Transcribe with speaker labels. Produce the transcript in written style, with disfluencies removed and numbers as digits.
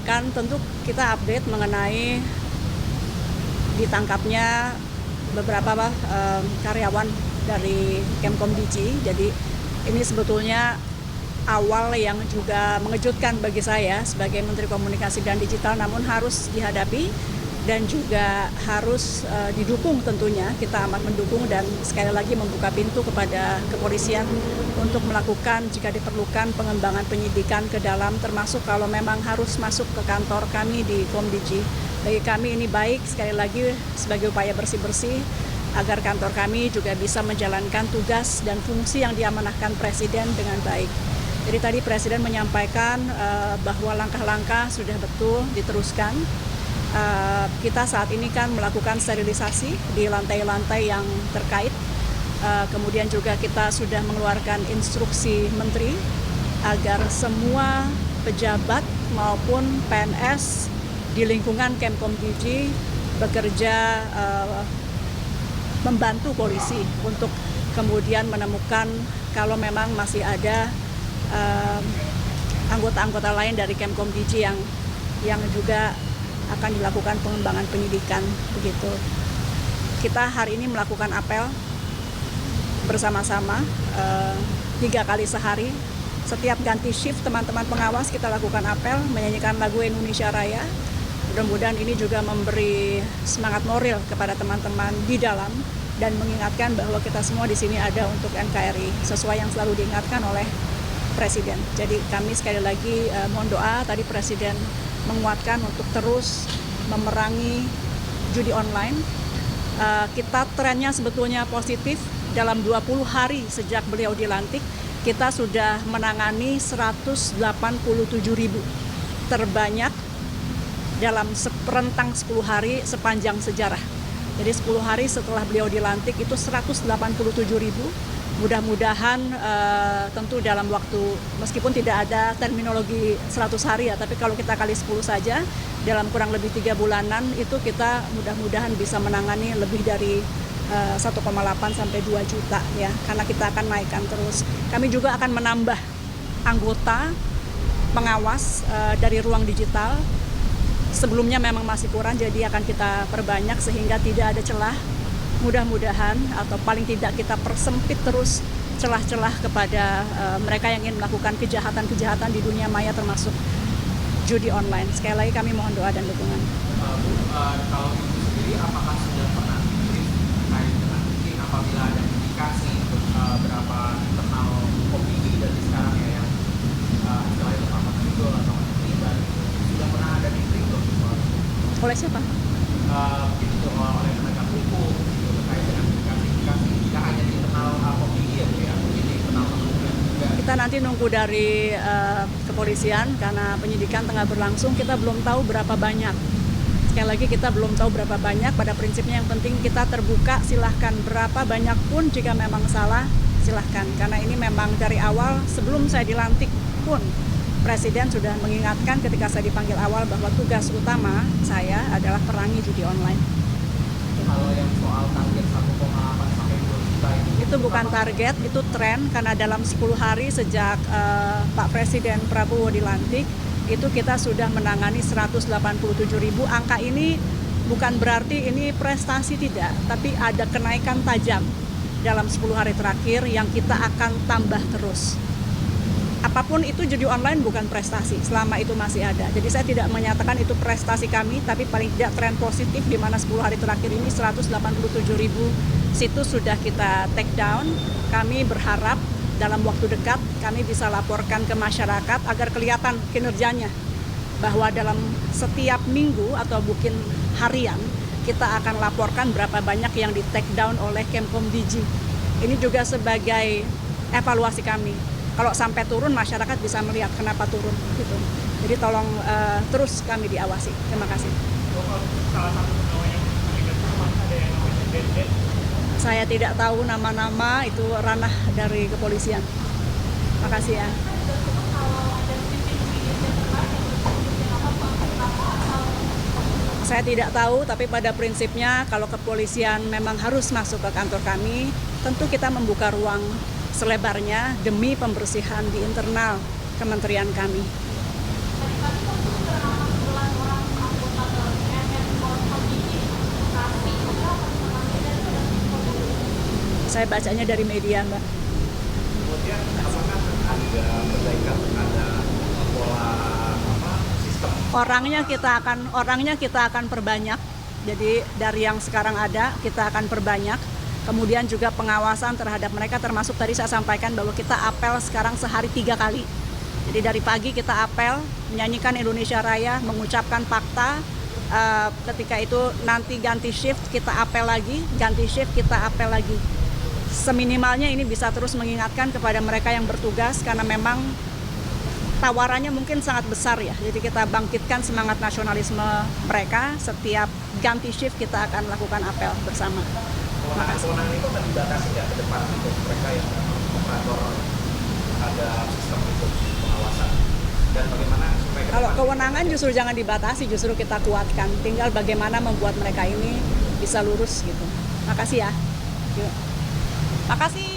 Speaker 1: Kan tentu kita update mengenai ditangkapnya beberapa karyawan dari Kemkom.Digi. Jadi ini sebetulnya awal yang juga mengejutkan bagi saya sebagai Menteri Komunikasi dan Digital, namun harus dihadapi dan juga harus didukung tentunya. Kita amat mendukung dan sekali lagi membuka pintu kepada kepolisian untuk melakukan jika diperlukan pengembangan penyidikan ke dalam, termasuk kalau memang harus masuk ke kantor kami di Kom.Digi. Bagi kami ini baik, sekali lagi sebagai upaya bersih-bersih agar kantor kami juga bisa menjalankan tugas dan fungsi yang diamanahkan Presiden dengan baik. Jadi tadi Presiden menyampaikan bahwa langkah-langkah sudah betul diteruskan. Kita saat ini kan melakukan sterilisasi di lantai-lantai yang terkait. Kemudian juga kita sudah mengeluarkan instruksi Menteri agar semua pejabat maupun PNS di lingkungan Kemkom.Digi bekerja membantu polisi untuk kemudian menemukan kalau memang masih ada anggota-anggota lain dari Kemkom.Digi yang juga akan dilakukan pengembangan penyidikan begitu. Kita hari ini melakukan apel bersama-sama 3 kali sehari. Setiap ganti shift teman-teman pengawas kita lakukan apel menyanyikan lagu Indonesia Raya. Mudah-mudahan ini juga memberi semangat moral kepada teman-teman di dalam dan mengingatkan bahwa kita semua di sini ada untuk NKRI sesuai yang selalu diingatkan oleh Presiden. Jadi kami sekali lagi mohon doa, tadi Presiden menguatkan untuk terus memerangi judi online. Kita trennya sebetulnya positif. Dalam 20 hari sejak beliau dilantik, kita sudah menangani 187.000, terbanyak dalam rentang 10 hari sepanjang sejarah. Jadi 10 hari setelah beliau dilantik itu 187.000. Mudah-mudahan tentu dalam waktu, meskipun tidak ada terminologi 100 hari ya, tapi kalau kita kali 10 saja, dalam kurang lebih 3 bulanan itu kita mudah-mudahan bisa menangani lebih dari 1,8 sampai 2 juta ya, karena kita akan naikkan terus. Kami juga akan menambah anggota pengawas dari ruang digital. Sebelumnya memang masih kurang, jadi akan kita perbanyak sehingga tidak ada celah. Mudah-mudahan atau paling tidak kita persempit terus celah-celah kepada mereka yang ingin melakukan kejahatan-kejahatan di dunia maya termasuk judi online. Sekali lagi kami mohon doa dan dukungan.
Speaker 2: Kalau itu sendiri apakah sudah pernah terkait dengan mungkin apabila ada indikasi berapa internal Kom.Digi dari sekarang ya yang setelah itu apa itu atau terlibat, sudah pernah ada briefing belum?
Speaker 1: Oleh siapa?
Speaker 2: Itu oleh penegak hukum terkait dengan indikasi tidak hanya di internal Kom.Digi ya, mungkin di internal kementerian juga.
Speaker 1: Kita nanti nunggu dari kepolisian karena penyidikan tengah berlangsung, kita belum tahu berapa banyak. Sekali lagi kita belum tahu berapa banyak, pada prinsipnya yang penting kita terbuka, silahkan berapa banyak pun jika memang salah silahkan. Karena ini memang dari awal sebelum saya dilantik pun Presiden sudah mengingatkan ketika saya dipanggil awal bahwa tugas utama saya adalah perangi judi online.
Speaker 2: Kalau yang soal target 1,8 sampai 2 juta
Speaker 1: itu bukan target, itu tren karena dalam 10 hari sejak Pak Presiden Prabowo dilantik itu kita sudah menangani 187.000. Angka ini bukan berarti ini prestasi tidak, tapi ada kenaikan tajam dalam 10 hari terakhir yang kita akan tambah terus. Apapun itu judi online bukan prestasi selama itu masih ada. Jadi saya tidak menyatakan itu prestasi kami, tapi paling tidak tren positif di mana 10 hari terakhir ini 187.000 situs sudah kita take down. Kami berharap dalam waktu dekat kami bisa laporkan ke masyarakat agar kelihatan kinerjanya. Bahwa dalam setiap minggu atau mungkin harian kita akan laporkan berapa banyak yang di take down oleh Kemkom.Digi. Ini juga sebagai evaluasi kami. Kalau sampai turun masyarakat bisa melihat kenapa turun gitu. Jadi tolong terus kami diawasi. Terima kasih.
Speaker 2: Salah satu pegawai yang terlibat ada yang namanya Den.
Speaker 1: Saya tidak tahu nama-nama, itu ranah dari kepolisian. Makasih ya. Saya tidak tahu, tapi pada prinsipnya kalau kepolisian memang harus masuk ke kantor kami, tentu kita membuka ruang selebarnya demi pembersihan di internal kementerian kami. Saya bacanya dari media, Mbak.
Speaker 3: Kemudian apakah ada perbaikan, ada pola sistem
Speaker 1: Orangnya kita akan perbanyak. Jadi dari yang sekarang ada kita akan perbanyak. Kemudian juga pengawasan terhadap mereka, termasuk tadi saya sampaikan bahwa kita apel sekarang sehari 3 kali. Jadi dari pagi kita apel, menyanyikan Indonesia Raya, mengucapkan fakta. Ketika itu nanti ganti shift kita apel lagi, ganti shift kita apel lagi. Seminimalnya ini bisa terus mengingatkan kepada mereka yang bertugas, karena memang tawarannya mungkin sangat besar ya. Jadi kita bangkitkan semangat nasionalisme mereka. Setiap ganti shift kita akan melakukan apel bersama.
Speaker 3: kewenangan itu akan dibatasi nggak ke depan untuk mereka yang operator ada sistem itu pengawasan, dan bagaimana supaya
Speaker 1: Kalau kewenangan justru jangan dibatasi, justru kita kuatkan. Tinggal bagaimana membuat mereka ini bisa lurus gitu. Makasih ya. Yuk. Makasih.